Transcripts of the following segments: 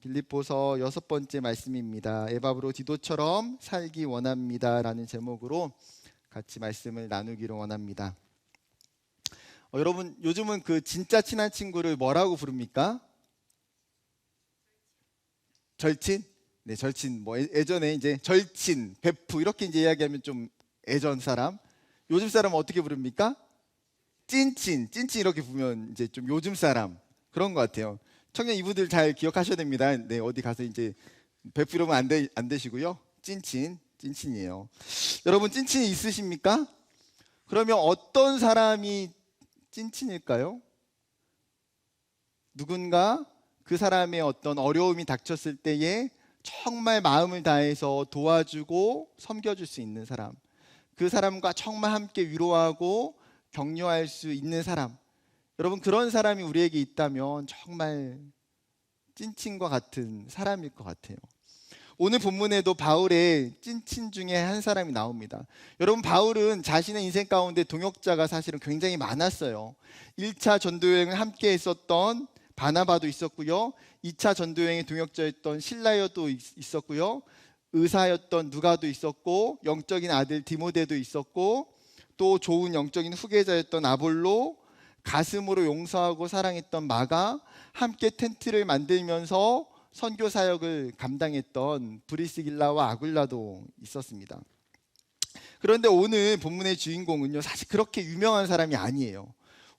빌립보서 6번째 말씀입니다. 에바브로 디도처럼 살기 원합니다 라는 제목으로 같이 말씀을 나누기를 원합니다. 여러분, 요즘은 그 진짜 친한 친구를 뭐라고 부릅니까? 절친? 네, 절친. 뭐 예전에 이제 절친, 베프 이렇게 이제 이야기하면 좀 예전 사람. 요즘 사람은 어떻게 부릅니까? 찐친, 찐친 이렇게 부르면 이제 좀 요즘 사람 그런 것 같아요. 청년 이분들 잘 기억하셔야 됩니다. 네, 어디 가서 이제 베프 이러면 안 되시고요. 찐친, 찐친이에요. 여러분 찐친이 있으십니까? 그러면 어떤 사람이 찐친일까요? 누군가 그 사람의 어떤 어려움이 닥쳤을 때에 정말 마음을 다해서 도와주고 섬겨줄 수 있는 사람, 그 사람과 정말 함께 위로하고 격려할 수 있는 사람. 여러분, 그런 사람이 우리에게 있다면 정말 찐친과 같은 사람일 것 같아요. 오늘 본문에도 바울의 찐친 중에 한 사람이 나옵니다. 여러분, 바울은 자신의 인생 가운데 동역자가 사실은 굉장히 많았어요. 1차 전도여행을 함께 했었던 바나바도 있었고요, 2차 전도여행의 동역자였던 실라요도 있었고요, 의사였던 누가도 있었고, 영적인 아들 디모데도 있었고, 또 좋은 영적인 후계자였던 아볼로, 가슴으로 용서하고 사랑했던 마가, 함께 텐트를 만들면서 선교 사역을 감당했던 브리스길라와 아굴라도 있었습니다. 그런데 오늘 본문의 주인공은요, 사실 그렇게 유명한 사람이 아니에요.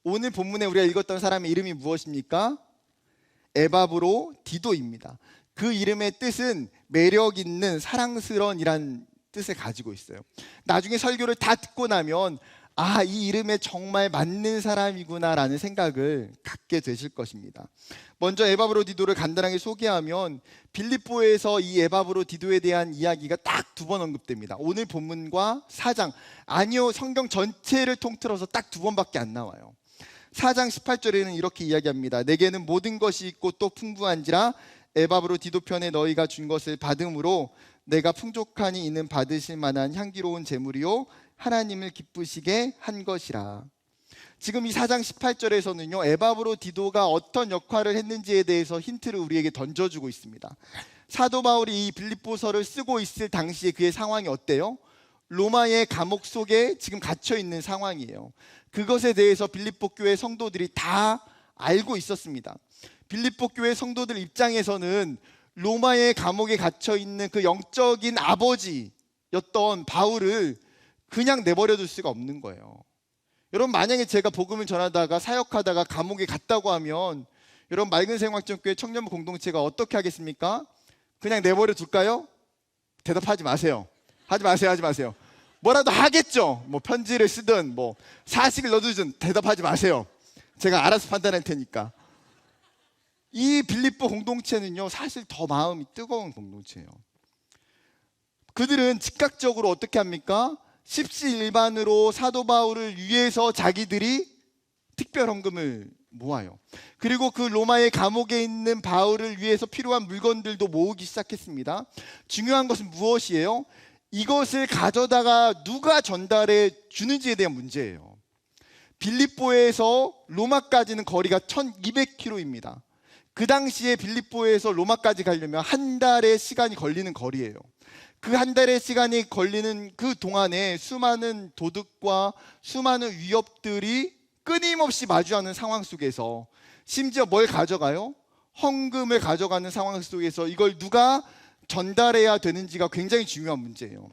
오늘 본문에 우리가 읽었던 사람의 이름이 무엇입니까? 에바브로 디도입니다. 그 이름의 뜻은 매력 있는, 사랑스러운 이란 뜻을 가지고 있어요. 나중에 설교를 다 듣고 나면 이 이름에 정말 맞는 사람이구나 라는 생각을 갖게 되실 것입니다. 먼저 에바브로 디도를 간단하게 소개하면, 빌립보에서 이 에바브로 디도에 대한 이야기가 딱 두 번 언급됩니다. 오늘 본문과 4장, 아니요, 성경 전체를 통틀어서 딱 두 번밖에 안 나와요. 4장 18절에는 이렇게 이야기합니다. 내게는 모든 것이 있고 또 풍부한지라 에바브로 디도 편에 너희가 준 것을 받음으로 내가 풍족하니 이는 받으실 만한 향기로운 제물이요 하나님을 기쁘시게 한 것이라. 지금 이 4장 18절에서는요, 에바브로 디도가 어떤 역할을 했는지에 대해서 힌트를 우리에게 던져주고 있습니다. 사도 바울이 이 빌립보서를 쓰고 있을 당시에 그의 상황이 어때요? 로마의 감옥 속에 지금 갇혀 있는 상황이에요. 그것에 대해서 빌립보 교회 성도들이 다 알고 있었습니다. 빌립보 교회 성도들 입장에서는 로마의 감옥에 갇혀 있는 그 영적인 아버지였던 바울을 그냥 내버려둘 수가 없는 거예요. 여러분, 만약에 제가 복음을 전하다가 사역하다가 감옥에 갔다고 하면 여러분, 맑은 생활정교회 청년부 공동체가 어떻게 하겠습니까? 그냥 내버려 둘까요? 대답하지 마세요. 하지 마세요. 뭐라도 하겠죠. 뭐 편지를 쓰든 뭐 사식을 넣어두든 대답하지 마세요. 제가 알아서 판단할 테니까. 이 빌립보 공동체는요, 사실 더 마음이 뜨거운 공동체예요. 그들은 즉각적으로 어떻게 합니까? 십시일반으로 사도 바울을 위해서 자기들이 특별 헌금을 모아요. 그리고 그 로마의 감옥에 있는 바울을 위해서 필요한 물건들도 모으기 시작했습니다. 중요한 것은 무엇이에요? 이것을 가져다가 누가 전달해 주는지에 대한 문제예요. 빌립보에서 로마까지는 거리가 1200km입니다. 그 당시에 빌립보에서 로마까지 가려면 한 달의 시간이 걸리는 거리예요. 그 한 달의 시간이 걸리는 그 동안에 수많은 도둑과 수많은 위협들이 끊임없이 마주하는 상황 속에서, 심지어 뭘 가져가요? 헌금을 가져가는 상황 속에서 이걸 누가 전달해야 되는지가 굉장히 중요한 문제예요.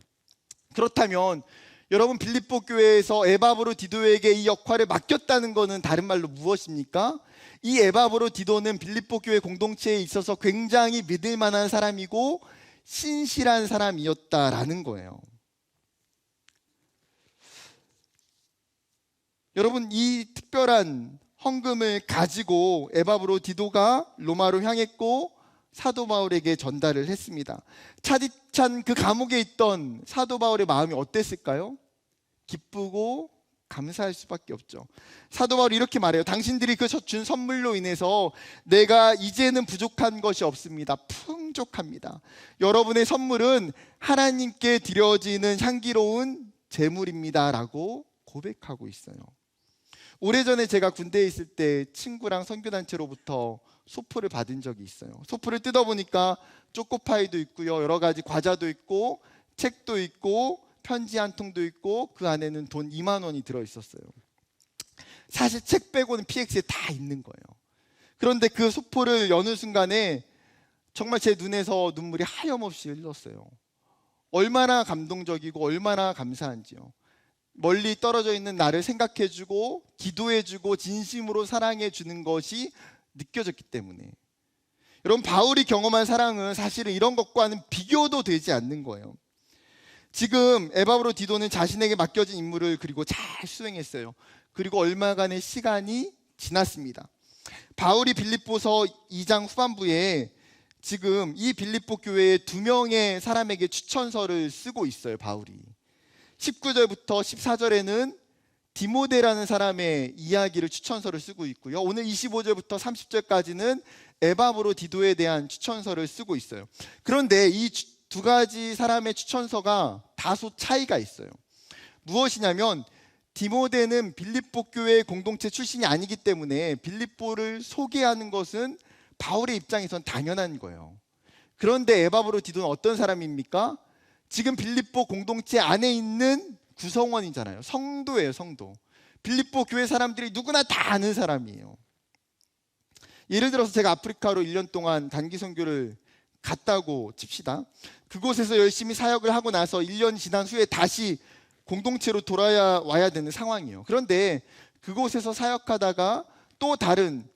그렇다면 여러분, 빌립보 교회에서 에바브로 디도에게 이 역할을 맡겼다는 것은 다른 말로 무엇입니까? 이 에바브로 디도는 빌립보 교회 공동체에 있어서 굉장히 믿을 만한 사람이고 신실한 사람이었다라는 거예요. 여러분, 이 특별한 헌금을 가지고 에바브로 디도가 로마로 향했고 사도 바울에게 전달을 했습니다. 차디찬 그 감옥에 있던 사도 바울의 마음이 어땠을까요? 기쁘고 감사할 수밖에 없죠. 사도 바울이 이렇게 말해요. 당신들이 그 준 선물로 인해서 내가 이제는 부족한 것이 없습니다. 풍족합니다. 여러분의 선물은 하나님께 드려지는 향기로운 제물입니다 라고 고백하고 있어요. 오래전에 제가 군대에 있을 때 친구랑 선교단체로부터 소포를 받은 적이 있어요. 소포를 뜯어보니까 초코파이도 있고요, 여러 가지 과자도 있고 책도 있고 편지 한 통도 있고 그 안에는 돈 2만 원이 들어있었어요. 사실 책 빼고는 PX에 다 있는 거예요. 그런데 그 소포를 여는 순간에 정말 제 눈에서 눈물이 하염없이 흘렀어요. 얼마나 감동적이고 얼마나 감사한지요. 멀리 떨어져 있는 나를 생각해주고 기도해주고 진심으로 사랑해주는 것이 느껴졌기 때문에. 여러분, 바울이 경험한 사랑은 사실은 이런 것과는 비교도 되지 않는 거예요. 지금 에바브로 디도는 자신에게 맡겨진 임무를 그리고 잘 수행했어요. 그리고 얼마간의 시간이 지났습니다. 바울이 빌립보서 2장 후반부에 지금 이 빌립보 교회에 2명의 사람에게 추천서를 쓰고 있어요. 바울이 19절부터 14절에는 디모데라는 사람의 이야기를 추천서를 쓰고 있고요, 오늘 25절부터 30절까지는 에바브로 디도에 대한 추천서를 쓰고 있어요. 그런데 이 두 가지 사람의 추천서가 다소 차이가 있어요. 무엇이냐면 디모데는 빌립보 교회 공동체 출신이 아니기 때문에 빌립보를 소개하는 것은 바울의 입장에선 당연한 거예요. 그런데 에바브로 디도는 어떤 사람입니까? 지금 빌립보 공동체 안에 있는 구성원이잖아요. 성도예요, 성도. 빌립보 교회 사람들이 누구나 다 아는 사람이에요. 예를 들어서 제가 아프리카로 1년 동안 단기 선교를 갔다고 칩시다. 그곳에서 열심히 사역을 하고 나서 1년 지난 후에 다시 공동체로 돌아와야 되는 상황이에요. 그런데 그곳에서 사역하다가 또 다른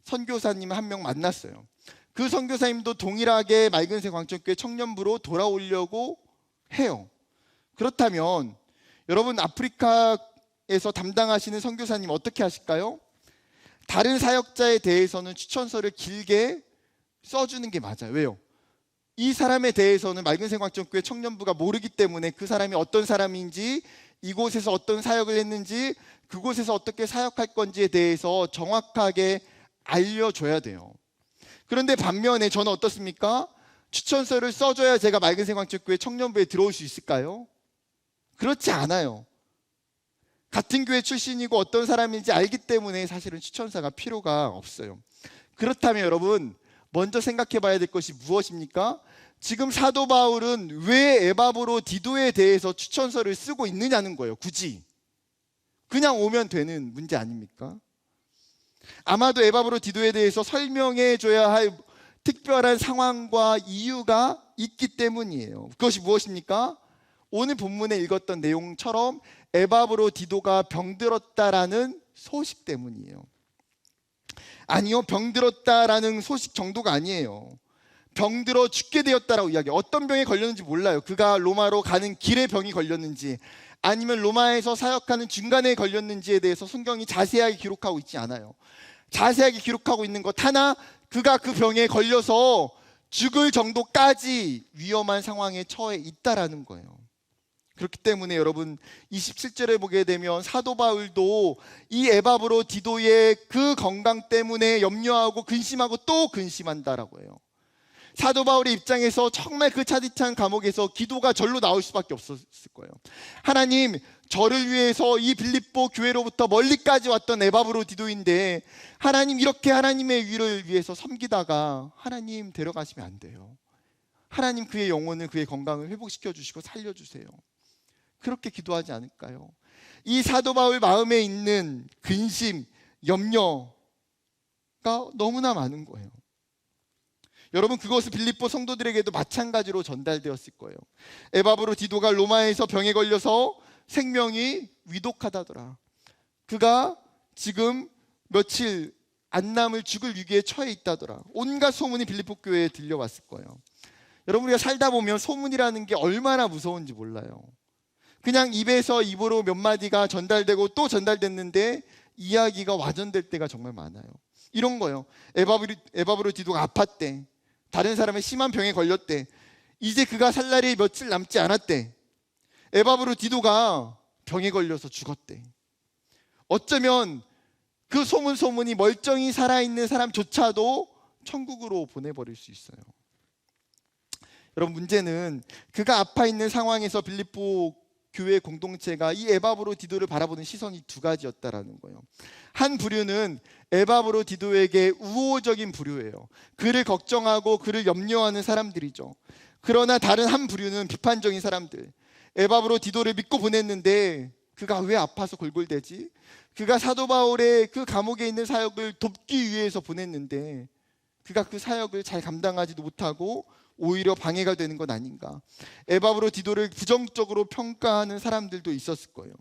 선교사님 한 명 만났어요. 그 선교사님도 동일하게 맑은새 광천교회 청년부로 돌아오려고 해요. 그렇다면 여러분, 아프리카에서 담당하시는 선교사님 어떻게 하실까요? 다른 사역자에 대해서는 추천서를 길게 써주는 게 맞아요. 왜요? 이 사람에 대해서는 맑은새 광천교회 청년부가 모르기 때문에 그 사람이 어떤 사람인지, 이곳에서 어떤 사역을 했는지, 그곳에서 어떻게 사역할 건지에 대해서 정확하게 알려줘야 돼요. 그런데 반면에 저는 어떻습니까? 추천서를 써줘야 제가 맑은새 광천교회 청년부에 들어올 수 있을까요? 그렇지 않아요. 같은 교회 출신이고 어떤 사람인지 알기 때문에 사실은 추천서가 필요가 없어요. 그렇다면 여러분, 먼저 생각해 봐야 될 것이 무엇입니까? 지금 사도 바울은 왜 에바브로 디도에 대해서 추천서를 쓰고 있느냐는 거예요. 굳이 그냥 오면 되는 문제 아닙니까? 아마도 에바브로 디도에 대해서 설명해 줘야 할 특별한 상황과 이유가 있기 때문이에요. 그것이 무엇입니까? 오늘 본문에 읽었던 내용처럼 에바브로 디도가 병들었다라는 소식 때문이에요. 아니요, 병들었다라는 소식 정도가 아니에요. 병들어 죽게 되었다라고 이야기해요. 어떤 병에 걸렸는지 몰라요. 그가 로마로 가는 길에 병이 걸렸는지 아니면 로마에서 사역하는 중간에 걸렸는지에 대해서 성경이 자세하게 기록하고 있지 않아요. 자세하게 기록하고 있는 것 하나, 그가 그 병에 걸려서 죽을 정도까지 위험한 상황에 처해 있다라는 거예요. 그렇기 때문에 여러분, 27절에 보게 되면 사도 바울도 이 에바브로 디도의 그 건강 때문에 염려하고 근심하고 또 근심한다라고 해요. 사도 바울의 입장에서 정말 그 차디찬 감옥에서 기도가 절로 나올 수밖에 없었을 거예요. 하나님, 저를 위해서 이 빌립보 교회로부터 멀리까지 왔던 에바브로 디도인데 하나님, 이렇게 하나님의 위를 위해서 섬기다가 하나님 데려가시면 안 돼요. 하나님, 그의 영혼을, 그의 건강을 회복시켜 주시고 살려주세요. 그렇게 기도하지 않을까요? 이 사도 바울 마음에 있는 근심, 염려가 너무나 많은 거예요. 여러분, 그것은 빌립보 성도들에게도 마찬가지로 전달되었을 거예요. 에바브로 디도가 로마에서 병에 걸려서 생명이 위독하다더라. 그가 지금 며칠 안 남을 죽을 위기에 처해 있다더라. 온갖 소문이 빌립보 교회에 들려왔을 거예요. 여러분, 우리가 살다 보면 소문이라는 게 얼마나 무서운지 몰라요. 그냥 입에서 입으로 몇 마디가 전달되고 또 전달됐는데 이야기가 와전될 때가 정말 많아요. 이런 거예요. 에바브로 디도가 아팠대. 다른 사람의 심한 병에 걸렸대. 이제 그가 살 날이 며칠 남지 않았대. 에바브로 디도가 병에 걸려서 죽었대. 어쩌면 그 소문이 멀쩡히 살아있는 사람조차도 천국으로 보내버릴 수 있어요. 여러분, 문제는 그가 아파 있는 상황에서 빌립보 교회 공동체가 이 에바브로디도를 바라보는 시선이 두 가지였다라는 거예요. 한 부류는 에바브로디도에게 우호적인 부류예요. 그를 걱정하고 그를 염려하는 사람들이죠. 그러나 다른 한 부류는 비판적인 사람들. 에바브로디도를 믿고 보냈는데 그가 왜 아파서 골골대지? 그가 사도 바울의 그 감옥에 있는 사역을 돕기 위해서 보냈는데 그가 그 사역을 잘 감당하지도 못하고 오히려 방해가 되는 건 아닌가. 에바브로디도를 부정적으로 평가하는 사람들도 있었을 거예요.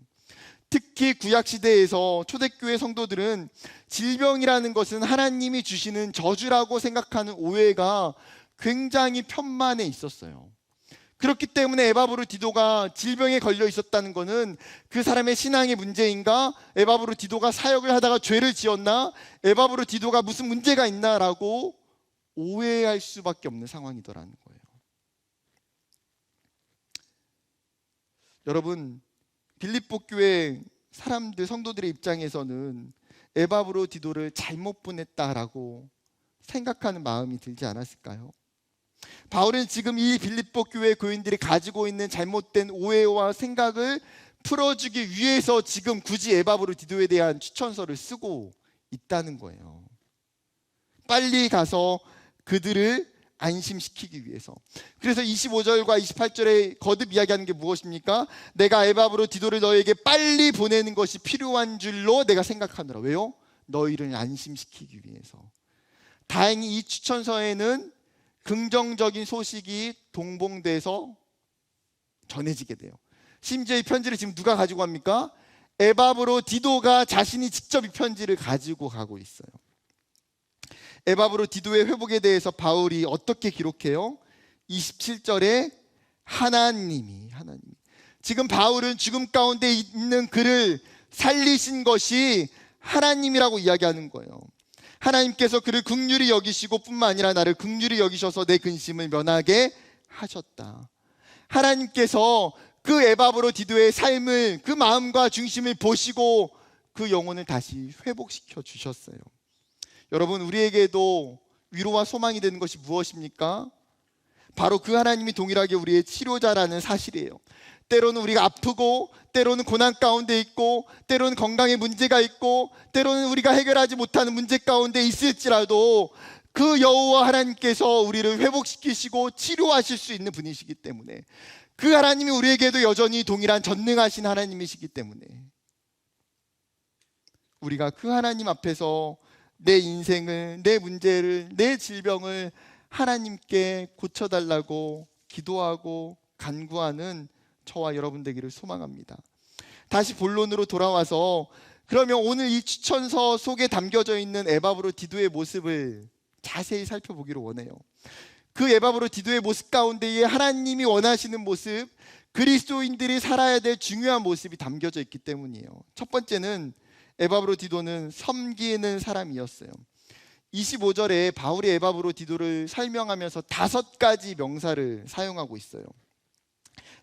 특히 구약시대에서 초대교회 성도들은 질병이라는 것은 하나님이 주시는 저주라고 생각하는 오해가 굉장히 편만해 있었어요. 그렇기 때문에 에바브로디도가 질병에 걸려 있었다는 것은 그 사람의 신앙의 문제인가? 에바브로디도가 사역을 하다가 죄를 지었나? 에바브로디도가 무슨 문제가 있나라고 오해할 수밖에 없는 상황이더라는 거예요. 여러분, 빌립보 교회 사람들, 성도들의 입장에서는 에바브로디도를 잘못 보냈다라고 생각하는 마음이 들지 않았을까요? 바울은 지금 이 빌립보 교회 교인들이 가지고 있는 잘못된 오해와 생각을 풀어주기 위해서 지금 굳이 에바브로디도에 대한 추천서를 쓰고 있다는 거예요. 빨리 가서 그들을 안심시키기 위해서. 그래서 25절과 28절에 거듭 이야기하는 게 무엇입니까? 내가 에바브로디도를 너에게 빨리 보내는 것이 필요한 줄로 내가 생각하노라. 왜요? 너희를 안심시키기 위해서. 다행히 이 추천서에는 긍정적인 소식이 동봉돼서 전해지게 돼요. 심지어 이 편지를 지금 누가 가지고 갑니까? 에바브로디도가 자신이 직접 이 편지를 가지고 가고 있어요. 에바브로디도의 회복에 대해서 바울이 어떻게 기록해요? 27절에 하나님이 지금 바울은 죽음 가운데 있는 그를 살리신 것이 하나님이라고 이야기하는 거예요. 하나님께서 그를 긍휼히 여기시고 뿐만 아니라 나를 긍휼히 여기셔서 내 근심을 면하게 하셨다. 하나님께서 그 에바브로디도의 삶을, 그 마음과 중심을 보시고 그 영혼을 다시 회복시켜 주셨어요. 여러분, 우리에게도 위로와 소망이 되는 것이 무엇입니까? 바로 그 하나님이 동일하게 우리의 치료자라는 사실이에요. 때로는 우리가 아프고, 때로는 고난 가운데 있고, 때로는 건강에 문제가 있고, 때로는 우리가 해결하지 못하는 문제 가운데 있을지라도 그 여호와 하나님께서 우리를 회복시키시고 치료하실 수 있는 분이시기 때문에, 그 하나님이 우리에게도 여전히 동일한 전능하신 하나님이시기 때문에 우리가 그 하나님 앞에서 내 인생을, 내 문제를, 내 질병을 하나님께 고쳐달라고 기도하고 간구하는 저와 여러분 되기를 소망합니다. 다시 본론으로 돌아와서, 그러면 오늘 이 추천서 속에 담겨져 있는 에바브로디도의 모습을 자세히 살펴보기를 원해요. 그 에바브로디도의 모습 가운데에 하나님이 원하시는 모습, 그리스도인들이 살아야 될 중요한 모습이 담겨져 있기 때문이에요. 첫 번째는 에바브로디도는 섬기는 사람이었어요. 25절에 바울이 에바브로디도를 설명하면서 5가지 명사를 사용하고 있어요.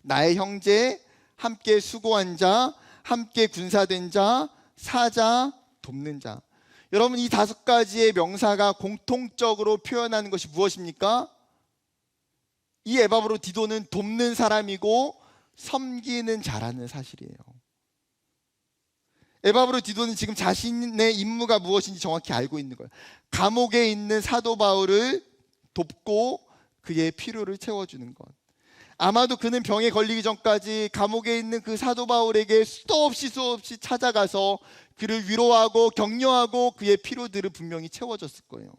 나의 형제, 함께 수고한 자, 함께 군사된 자, 사자, 돕는 자. 여러분, 이 5가지의 명사가 공통적으로 표현하는 것이 무엇입니까? 이 에바브로디도는 돕는 사람이고 섬기는 자라는 사실이에요. 에바브로디도는 지금 자신의 임무가 무엇인지 정확히 알고 있는 거예요. 감옥에 있는 사도 바울을 돕고 그의 필요를 채워주는 것. 아마도 그는 병에 걸리기 전까지 감옥에 있는 그 사도 바울에게 수도 없이 찾아가서 그를 위로하고 격려하고 그의 필요들을 분명히 채워줬을 거예요.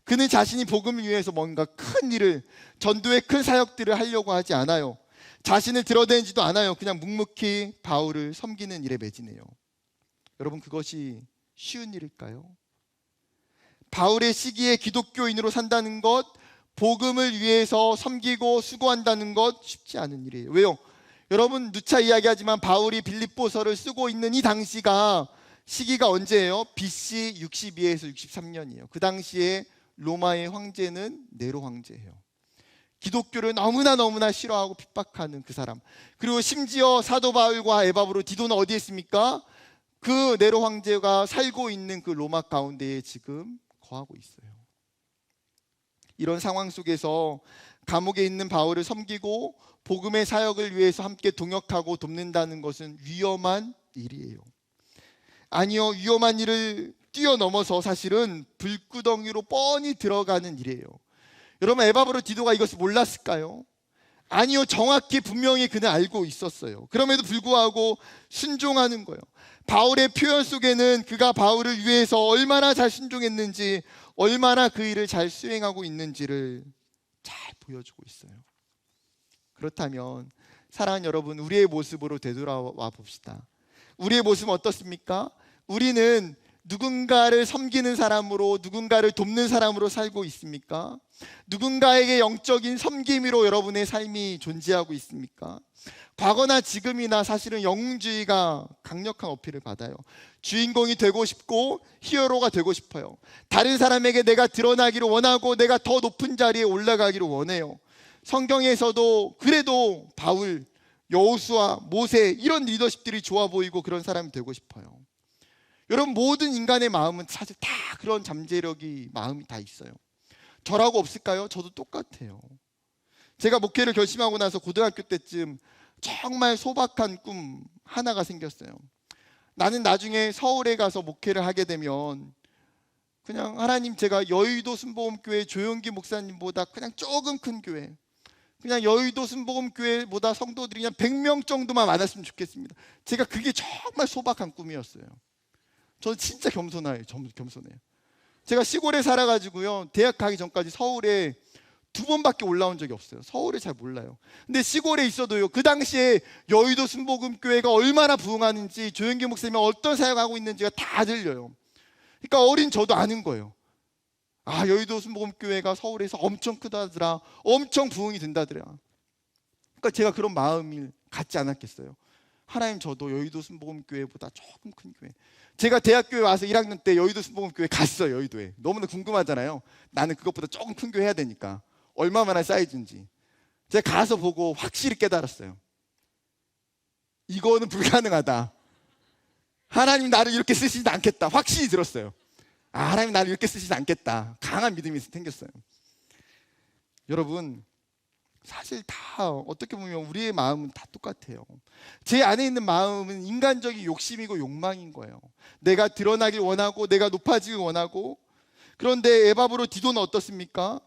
그는 자신이 복음을 위해서 뭔가 큰 일을, 전도의 큰 사역들을 하려고 하지 않아요. 자신을 드러내지도 않아요. 그냥 묵묵히 바울을 섬기는 일에 매진해요. 여러분, 그것이 쉬운 일일까요? 바울의 시기에 기독교인으로 산다는 것, 복음을 위해서 섬기고 수고한다는 것 쉽지 않은 일이에요. 왜요? 여러분, 누차 이야기하지만 바울이 빌립보서를 쓰고 있는 이 당시가, 시기가 언제예요? BC 62에서 63년이에요. 그 당시에 로마의 황제는 네로 황제예요. 기독교를 너무나 싫어하고 핍박하는 그 사람. 그리고 심지어 사도 바울과 에바브로디도는 어디에 있습니까? 그 네로 황제가 살고 있는 그 로마 가운데에 지금 거하고 있어요. 이런 상황 속에서 감옥에 있는 바울을 섬기고 복음의 사역을 위해서 함께 동역하고 돕는다는 것은 위험한 일이에요. 아니요, 위험한 일을 뛰어넘어서 사실은 불구덩이로 뻔히 들어가는 일이에요. 여러분, 에바브로 디도가 이것을 몰랐을까요? 아니요, 정확히 분명히 그는 알고 있었어요. 그럼에도 불구하고 순종하는 거예요. 바울의 표현 속에는 그가 바울을 위해서 얼마나 잘 순종했는지, 얼마나 그 일을 잘 수행하고 있는지를 잘 보여주고 있어요. 그렇다면 사랑하는 여러분, 우리의 모습으로 되돌아와 봅시다. 우리의 모습은 어떻습니까? 우리는 누군가를 섬기는 사람으로, 누군가를 돕는 사람으로 살고 있습니까? 누군가에게 영적인 섬김으로 여러분의 삶이 존재하고 있습니까? 과거나 지금이나 사실은 영웅주의가 강력한 어필을 받아요. 주인공이 되고 싶고 히어로가 되고 싶어요. 다른 사람에게 내가 드러나기를 원하고 내가 더 높은 자리에 올라가기를 원해요. 성경에서도 그래도 바울, 여호수아, 모세 이런 리더십들이 좋아 보이고 그런 사람이 되고 싶어요. 여러분, 모든 인간의 마음은 사실 다 그런 잠재력이 마음이 다 있어요. 저라고 없을까요? 저도 똑같아요. 제가 목회를 결심하고 나서 고등학교 때쯤 정말 소박한 꿈 하나가 생겼어요. 나는 나중에 서울에 가서 목회를 하게 되면 그냥 하나님, 제가 여의도 순복음교회 조용기 목사님보다 그냥 조금 큰 교회, 그냥 여의도 순복음교회보다 성도들이 그냥 100명 정도만 많았으면 좋겠습니다. 제가 그게 정말 소박한 꿈이었어요. 저는 진짜 겸손해요. 제가 시골에 살아가지고요, 대학 가기 전까지 서울에 2번밖에 올라온 적이 없어요. 서울을 잘 몰라요. 근데 시골에 있어도요, 그 당시에 여의도 순복음교회가 얼마나 부흥하는지, 조영기 목사님이 어떤 사역하고 있는지가 다 들려요. 그러니까 어린 저도 아는 거예요. 아, 여의도 순복음교회가 서울에서 엄청 크다더라, 엄청 부흥이 된다더라. 그러니까 제가 그런 마음을 갖지 않았겠어요. 하나님, 저도 여의도 순복음교회보다 조금 큰 교회. 제가 대학교에 와서 1학년 때 여의도 순복음교회 갔어요. 여의도에. 너무나 궁금하잖아요. 나는 그것보다 조금 큰 교회 해야 되니까. 얼마나 사이즈인지. 제가 가서 보고 확실히 깨달았어요. 이거는 불가능하다. 하나님 나를 이렇게 쓰시지 않겠다. 확실히 들었어요. 아, 하나님 나를 이렇게 쓰시지 않겠다. 강한 믿음이 생겼어요. 여러분, 사실 다 어떻게 보면 우리의 마음은 다 똑같아요. 제 안에 있는 마음은 인간적인 욕심이고 욕망인 거예요. 내가 드러나길 원하고 내가 높아지길 원하고. 그런데 에바브로 디도는 어떻습니까?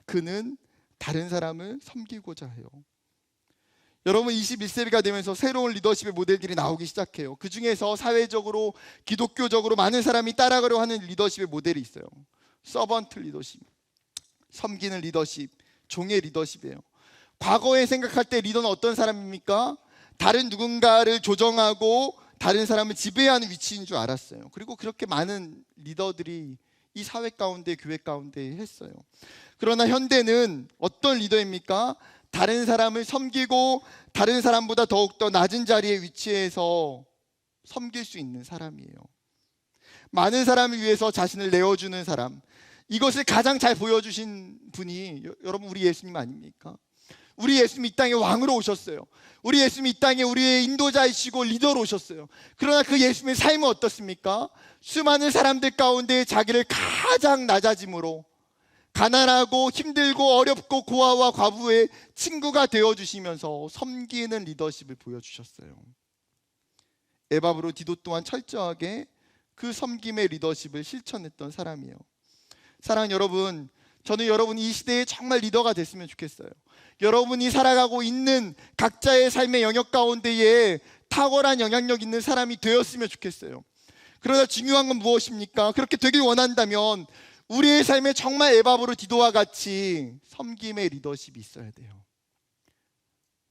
그는 다른 사람을 섬기고자 해요. 여러분, 21세기가 되면서 새로운 리더십의 모델들이 나오기 시작해요. 그 중에서 사회적으로, 기독교적으로 많은 사람이 따라가려 하는 리더십의 모델이 있어요. 서번트 리더십, 섬기는 리더십, 종의 리더십이에요. 과거에 생각할 때 리더는 어떤 사람입니까? 다른 누군가를 조정하고 다른 사람을 지배하는 위치인 줄 알았어요. 그리고 그렇게 많은 리더들이 이 사회 가운데, 교회 가운데 했어요. 그러나 현대는 어떤 리더입니까? 다른 사람을 섬기고 다른 사람보다 더욱더 낮은 자리에 위치해서 섬길 수 있는 사람이에요. 많은 사람을 위해서 자신을 내어주는 사람, 이것을 가장 잘 보여주신 분이 여러분, 우리 예수님 아닙니까? 우리 예수님이 이 땅에 왕으로 오셨어요. 우리 예수님이 이 땅에 우리의 인도자이시고 리더로 오셨어요. 그러나 그 예수님의 삶은 어떻습니까? 수많은 사람들 가운데 자기를 가장 낮아짐으로 가난하고 힘들고 어렵고 고아와 과부의 친구가 되어주시면서 섬기는 리더십을 보여주셨어요. 에바브로 디도 또한 철저하게 그 섬김의 리더십을 실천했던 사람이에요. 사랑하는 여러분, 저는 여러분이 이 시대에 정말 리더가 됐으면 좋겠어요. 여러분이 살아가고 있는 각자의 삶의 영역 가운데에 탁월한 영향력 있는 사람이 되었으면 좋겠어요. 그러나 중요한 건 무엇입니까? 그렇게 되길 원한다면 우리의 삶에 정말 에바브로 디도와 같이 섬김의 리더십이 있어야 돼요.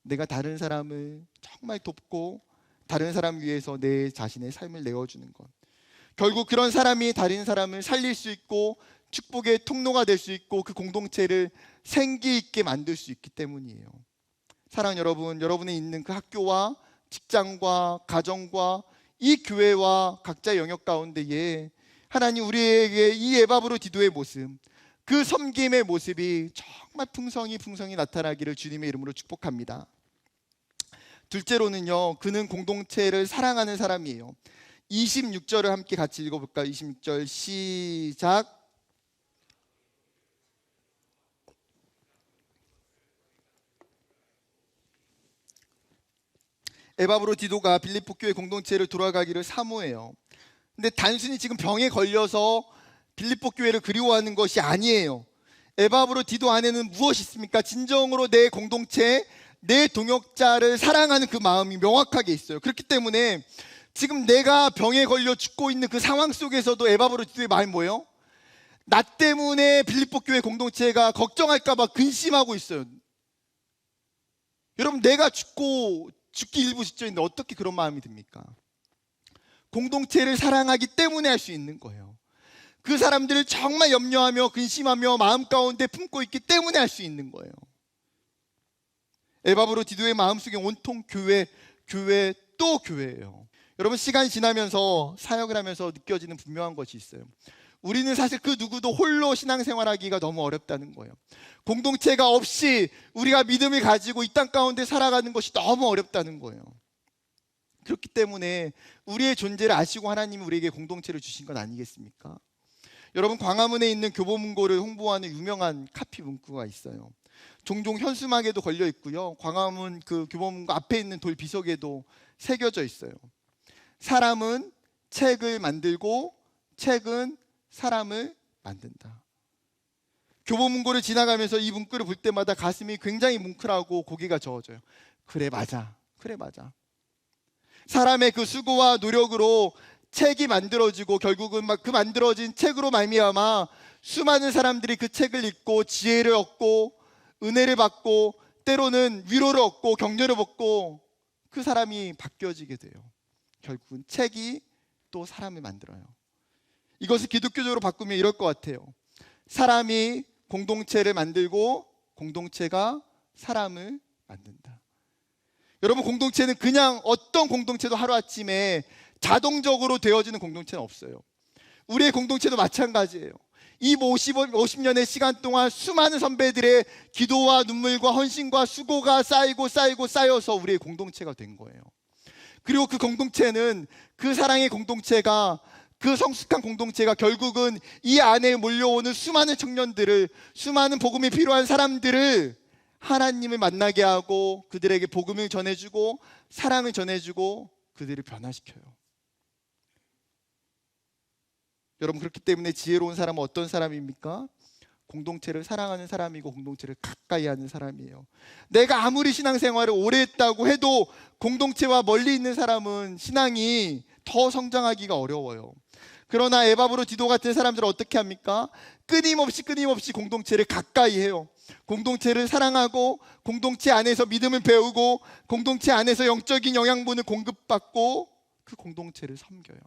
내가 다른 사람을 정말 돕고 다른 사람 위해서 내 자신의 삶을 내어주는 것, 결국 그런 사람이 다른 사람을 살릴 수 있고 축복의 통로가 될 수 있고 그 공동체를 생기 있게 만들 수 있기 때문이에요. 사랑하는 여러분, 여러분이 있는 그 학교와 직장과 가정과 이 교회와 각자의 영역 가운데에 하나님 우리에게 이 에바브로 디도의 모습, 그 섬김의 모습이 정말 풍성히 나타나기를 주님의 이름으로 축복합니다. 둘째로는요, 그는 공동체를 사랑하는 사람이에요. 26절을 함께 같이 읽어볼까요? 26절 시작. 에바브로디도가 빌립보 교회 공동체를 돌아가기를 사모해요. 근데 단순히 지금 병에 걸려서 빌립보 교회를 그리워하는 것이 아니에요. 에바브로디도 안에는 무엇이 있습니까? 진정으로 내 공동체, 내 동역자를 사랑하는 그 마음이 명확하게 있어요. 그렇기 때문에 지금 내가 병에 걸려 죽고 있는 그 상황 속에서도 에바브로디도의 마음이 뭐예요? 나 때문에 빌립보 교회 공동체가 걱정할까 봐 근심하고 있어요. 여러분, 내가 죽기 일부 직전인데 어떻게 그런 마음이 듭니까? 공동체를 사랑하기 때문에 할 수 있는 거예요. 그 사람들을 정말 염려하며 근심하며 마음 가운데 품고 있기 때문에 할 수 있는 거예요. 에바브로디도의 마음속에 온통 교회 또 교회예요. 여러분, 시간이 지나면서 사역을 하면서 느껴지는 분명한 것이 있어요. 우리는 사실 그 누구도 홀로 신앙생활하기가 너무 어렵다는 거예요. 공동체가 없이 우리가 믿음을 가지고 이 땅 가운데 살아가는 것이 너무 어렵다는 거예요. 그렇기 때문에 우리의 존재를 아시고 하나님이 우리에게 공동체를 주신 건 아니겠습니까? 여러분, 광화문에 있는 교보문고를 홍보하는 유명한 카피 문구가 있어요. 종종 현수막에도 걸려 있고요. 광화문 그 교보문고 앞에 있는 돌 비석에도 새겨져 있어요. 사람은 책을 만들고 책은 사람을 만든다. 교보문고를 지나가면서 이 문구를 볼 때마다 가슴이 굉장히 뭉클하고 고개가 저어져요. 그래 맞아. 사람의 그 수고와 노력으로 책이 만들어지고 결국은 그 만들어진 책으로 말미암아 수많은 사람들이 그 책을 읽고 지혜를 얻고 은혜를 받고 때로는 위로를 얻고 격려를 받고 그 사람이 바뀌어지게 돼요. 결국은 책이 또 사람을 만들어요. 이것을 기독교적으로 바꾸면 이럴 것 같아요. 사람이 공동체를 만들고 공동체가 사람을 만든다. 여러분, 공동체는 그냥 어떤 공동체도 하루아침에 자동적으로 되어지는 공동체는 없어요. 우리의 공동체도 마찬가지예요. 이 50년의 시간 동안 수많은 선배들의 기도와 눈물과 헌신과 수고가 쌓여서 우리의 공동체가 된 거예요. 그리고 그 공동체는, 그 사랑의 공동체가, 그 성숙한 공동체가 결국은 이 안에 몰려오는 수많은 청년들을, 수많은 복음이 필요한 사람들을 하나님을 만나게 하고 그들에게 복음을 전해주고 사랑을 전해주고 그들을 변화시켜요. 여러분, 그렇기 때문에 지혜로운 사람은 어떤 사람입니까? 공동체를 사랑하는 사람이고 공동체를 가까이 하는 사람이에요. 내가 아무리 신앙생활을 오래 했다고 해도 공동체와 멀리 있는 사람은 신앙이 더 성장하기가 어려워요. 그러나 에바브로디도 같은 사람들은 어떻게 합니까? 끊임없이 공동체를 가까이 해요. 공동체를 사랑하고 공동체 안에서 믿음을 배우고 공동체 안에서 영적인 영양분을 공급받고 그 공동체를 섬겨요.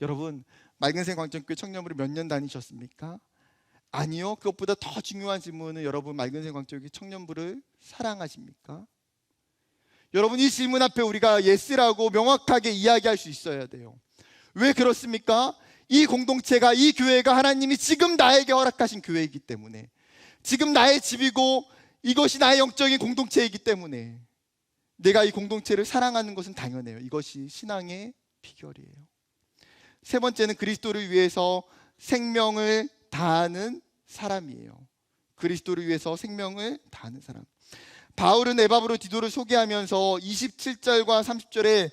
여러분, 맑은새 광천교회 청년부를 몇 년 다니셨습니까? 아니요. 그것보다 더 중요한 질문은, 여러분 맑은새 광천교회 청년부를 사랑하십니까? 여러분, 이 질문 앞에 우리가 예스라고 명확하게 이야기할 수 있어야 돼요. 왜 그렇습니까? 이 공동체가, 이 교회가 하나님이 지금 나에게 허락하신 교회이기 때문에, 지금 나의 집이고 이것이 나의 영적인 공동체이기 때문에 내가 이 공동체를 사랑하는 것은 당연해요. 이것이 신앙의 비결이에요. 세 번째는 그리스도를 위해서 생명을 다하는 사람이에요. 그리스도를 위해서 생명을 다하는 사람. 바울은 에바브로디도를 소개하면서 27절과 30절에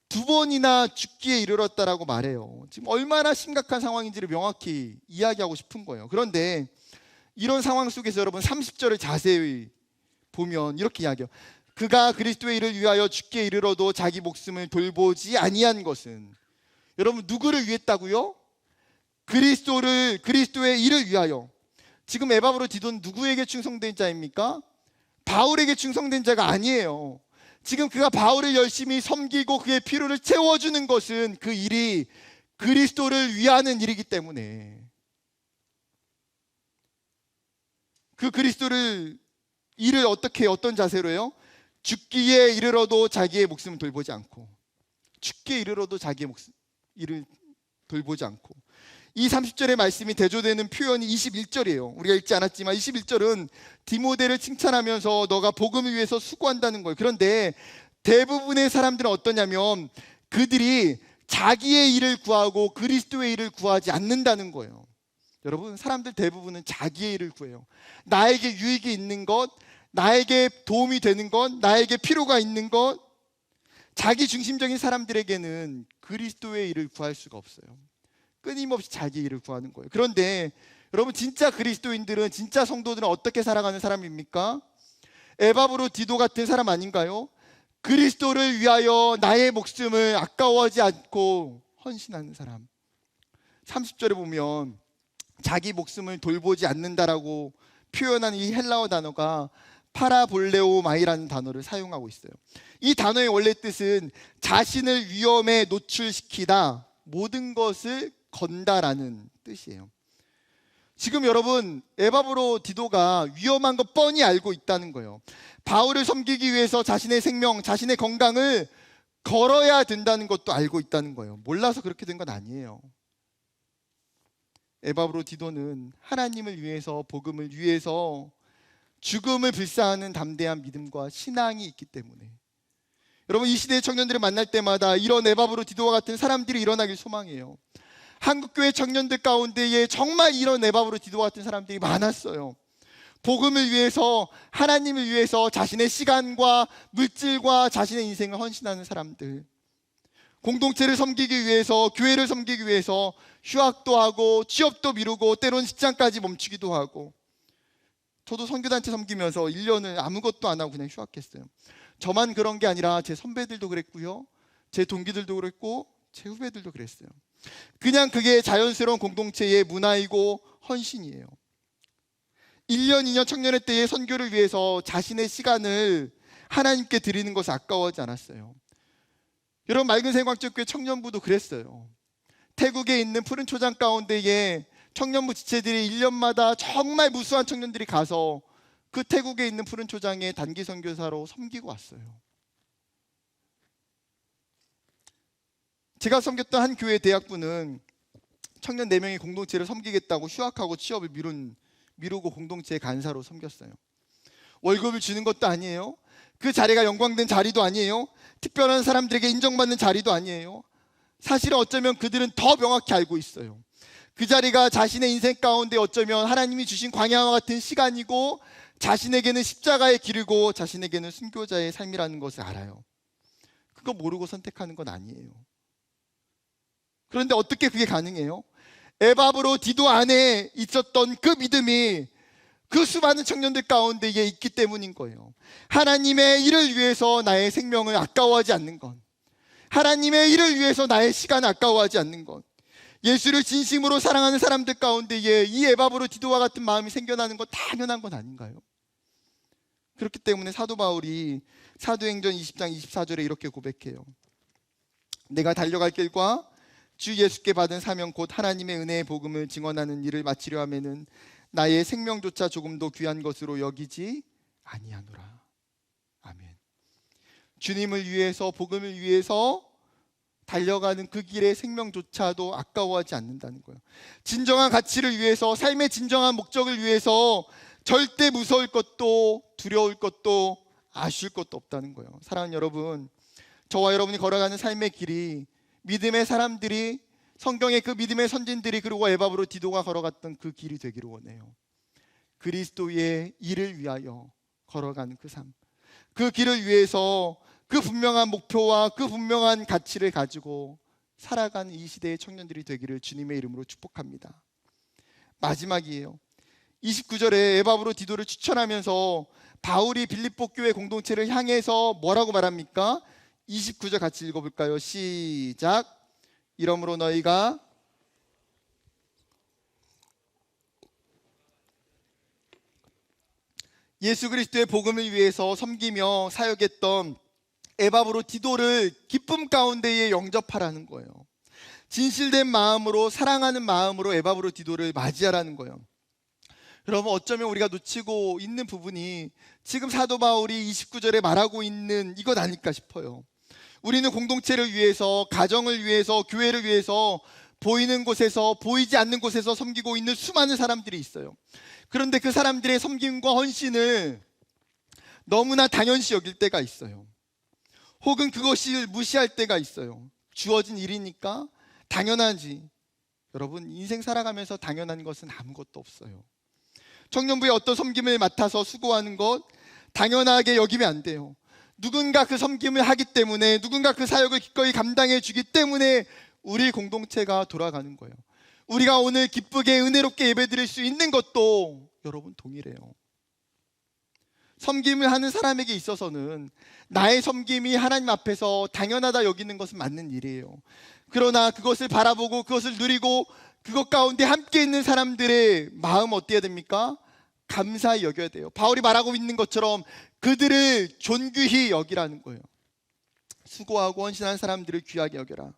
두 번이나 죽기에 이르렀다라고 말해요. 지금 얼마나 심각한 상황인지를 명확히 이야기하고 싶은 거예요. 그런데 이런 상황 속에서 여러분 30절을 자세히 보면 이렇게 이야기해요. 그가 그리스도의 일을 위하여 죽기에 이르러도 자기 목숨을 돌보지 아니한 것은, 여러분 누구를 위했다고요? 그리스도의 일을 위하여. 지금 에바브로디도는 누구에게 충성된 자입니까? 바울에게 충성된 자가 아니에요. 지금 그가 바울을 열심히 섬기고 그의 필요를 채워주는 것은 그 일이 그리스도를 위하는 일이기 때문에, 그 그리스도를 일을 어떤 자세로 해요? 죽기에 이르러도 자기의 목숨을 돌보지 않고, 죽기에 이르러도 자기의 일을 돌보지 않고. 이 30절의 말씀이 대조되는 표현이 21절이에요. 우리가 읽지 않았지만 21절은 디모데를 칭찬하면서 너가 복음을 위해서 수고한다는 거예요. 그런데 대부분의 사람들은 어떠냐면 그들이 자기의 일을 구하고 그리스도의 일을 구하지 않는다는 거예요. 여러분, 사람들 대부분은 자기의 일을 구해요. 나에게 유익이 있는 것, 나에게 도움이 되는 것, 나에게 필요가 있는 것, 자기 중심적인 사람들에게는 그리스도의 일을 구할 수가 없어요. 끊임없이 자기 일을 구하는 거예요. 그런데 여러분, 진짜 그리스도인들은, 진짜 성도들은 어떻게 살아가는 사람입니까? 에바브로디도 같은 사람 아닌가요? 그리스도를 위하여 나의 목숨을 아까워하지 않고 헌신하는 사람. 30절에 보면 자기 목숨을 돌보지 않는다라고 표현한 이 헬라어 단어가 파라볼레오마이라는 단어를 사용하고 있어요. 이 단어의 원래 뜻은 자신을 위험에 노출시키다, 모든 것을 건다라는 뜻이에요. 지금 여러분, 에바브로디도가 위험한 거 뻔히 알고 있다는 거예요. 바울을 섬기기 위해서 자신의 생명, 자신의 건강을 걸어야 된다는 것도 알고 있다는 거예요. 몰라서 그렇게 된 건 아니에요. 에바브로디도는 하나님을 위해서, 복음을 위해서 죽음을 불사하는 담대한 믿음과 신앙이 있기 때문에, 여러분, 이 시대의 청년들을 만날 때마다 이런 에바브로디도와 같은 사람들이 일어나길 소망해요. 한국교회 청년들 가운데에 정말 이런 에바브로디도 같은 사람들이 많았어요. 복음을 위해서, 하나님을 위해서 자신의 시간과 물질과 자신의 인생을 헌신하는 사람들, 공동체를 섬기기 위해서, 교회를 섬기기 위해서 휴학도 하고 취업도 미루고 때론 직장까지 멈추기도 하고. 저도 선교단체 섬기면서 1년을 아무것도 안 하고 그냥 휴학했어요. 저만 그런 게 아니라 제 선배들도 그랬고요, 제 동기들도 그랬고 제 후배들도 그랬어요. 그냥 그게 자연스러운 공동체의 문화이고 헌신이에요. 1년, 2년 청년의 때에 선교를 위해서 자신의 시간을 하나님께 드리는 것을 아까워하지 않았어요. 여러분, 맑은 생광적교회 청년부도 그랬어요. 태국에 있는 푸른 초장 가운데에 청년부 지체들이 1년마다 정말 무수한 청년들이 가서 그 태국에 있는 푸른 초장에 단기 선교사로 섬기고 왔어요. 제가 섬겼던 한 교회 대학부는 청년 4명이 공동체를 섬기겠다고 휴학하고 취업을 미루고 공동체 간사로 섬겼어요. 월급을 주는 것도 아니에요. 그 자리가 영광된 자리도 아니에요. 특별한 사람들에게 인정받는 자리도 아니에요. 사실은 어쩌면 그들은 더 명확히 알고 있어요. 그 자리가 자신의 인생 가운데 어쩌면 하나님이 주신 광야와 같은 시간이고, 자신에게는 십자가의 길이고 자신에게는 순교자의 삶이라는 것을 알아요. 그거 모르고 선택하는 건 아니에요. 그런데 어떻게 그게 가능해요? 에바브로디도 안에 있었던 그 믿음이 그 수많은 청년들 가운데에 있기 때문인 거예요. 하나님의 일을 위해서 나의 생명을 아까워하지 않는 것, 하나님의 일을 위해서 나의 시간을 아까워하지 않는 것, 예수를 진심으로 사랑하는 사람들 가운데에 이 에바브로디도와 같은 마음이 생겨나는 것, 당연한 건 아닌가요? 그렇기 때문에 사도 바울이 사도행전 20장 24절에 이렇게 고백해요. 내가 달려갈 길과 주 예수께 받은 사명 곧 하나님의 은혜의 복음을 증언하는 일을 마치려 하면은 나의 생명조차 조금도 귀한 것으로 여기지 아니하노라. 아멘. 주님을 위해서, 복음을 위해서 달려가는 그 길의 생명조차도 아까워하지 않는다는 거예요. 진정한 가치를 위해서, 삶의 진정한 목적을 위해서 절대 무서울 것도 두려울 것도 아쉬울 것도 없다는 거예요. 사랑하는 여러분, 저와 여러분이 걸어가는 삶의 길이 믿음의 사람들이, 성경의 그 믿음의 선진들이, 그리고 에바브로디도가 걸어갔던 그 길이 되기를 원해요. 그리스도의 일을 위하여 걸어가는 그 삶, 그 길을 위해서 그 분명한 목표와 그 분명한 가치를 가지고 살아가는 이 시대의 청년들이 되기를 주님의 이름으로 축복합니다. 마지막이에요. 29절에 에바브로디도를 추천하면서 바울이 빌립보 교회 공동체를 향해서 뭐라고 말합니까? 29절 같이 읽어볼까요? 시작. 이러므로 너희가 예수 그리스도의 복음을 위해서 섬기며 사역했던 에바브로디도를 기쁨 가운데에 영접하라는 거예요. 진실된 마음으로, 사랑하는 마음으로 에바브로디도를 맞이하라는 거예요. 여러분, 어쩌면 우리가 놓치고 있는 부분이 지금 사도 바울이 29절에 말하고 있는 이것 아닐까 싶어요. 우리는 공동체를 위해서, 가정을 위해서, 교회를 위해서 보이는 곳에서, 보이지 않는 곳에서 섬기고 있는 수많은 사람들이 있어요. 그런데 그 사람들의 섬김과 헌신을 너무나 당연시 여길 때가 있어요. 혹은 그것을 무시할 때가 있어요. 주어진 일이니까 당연하지. 여러분, 인생 살아가면서 당연한 것은 아무것도 없어요. 청년부의 어떤 섬김을 맡아서 수고하는 것, 당연하게 여기면 안 돼요. 누군가 그 섬김을 하기 때문에, 누군가 그 사역을 기꺼이 감당해 주기 때문에 우리 공동체가 돌아가는 거예요. 우리가 오늘 기쁘게 은혜롭게 예배드릴 수 있는 것도 여러분 동일해요. 섬김을 하는 사람에게 있어서는 나의 섬김이 하나님 앞에서 당연하다 여기는 것은 맞는 일이에요. 그러나 그것을 바라보고 그것을 누리고 그것 가운데 함께 있는 사람들의 마음 어때야 됩니까? 감사히 여겨야 돼요. 바울이 말하고 있는 것처럼 그들을 존귀히 여기라는 거예요. 수고하고 헌신한 사람들을 귀하게 여겨라.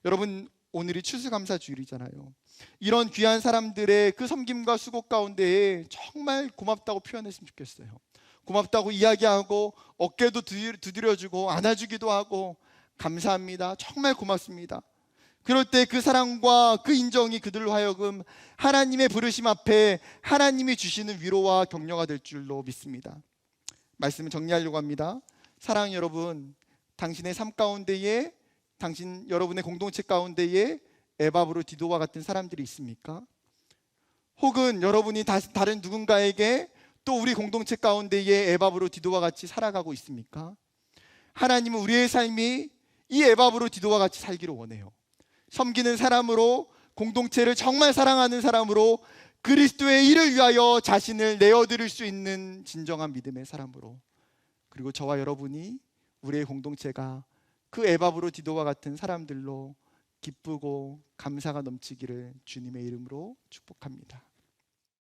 여러분, 오늘이 추수감사주일이잖아요. 이런 귀한 사람들의 그 섬김과 수고 가운데에 정말 고맙다고 표현했으면 좋겠어요. 고맙다고 이야기하고 어깨도 두드려주고 안아주기도 하고 감사합니다, 정말 고맙습니다. 그럴 때 그 사랑과 그 인정이 그들로 하여금 하나님의 부르심 앞에 하나님이 주시는 위로와 격려가 될 줄로 믿습니다. 말씀을 정리하려고 합니다. 사랑하는 여러분, 당신의 삶 가운데에, 여러분의 공동체 가운데에 에바브로 디도와 같은 사람들이 있습니까? 혹은 여러분이 다른 누군가에게 또 우리 공동체 가운데에 에바브로 디도와 같이 살아가고 있습니까? 하나님은 우리의 삶이 이 에바브로 디도와 같이 살기를 원해요. 섬기는 사람으로, 공동체를 정말 사랑하는 사람으로, 그리스도의 일을 위하여 자신을 내어드릴 수 있는 진정한 믿음의 사람으로, 그리고 저와 여러분이, 우리의 공동체가 그 에바브로 디도와 같은 사람들로 기쁘고 감사가 넘치기를 주님의 이름으로 축복합니다.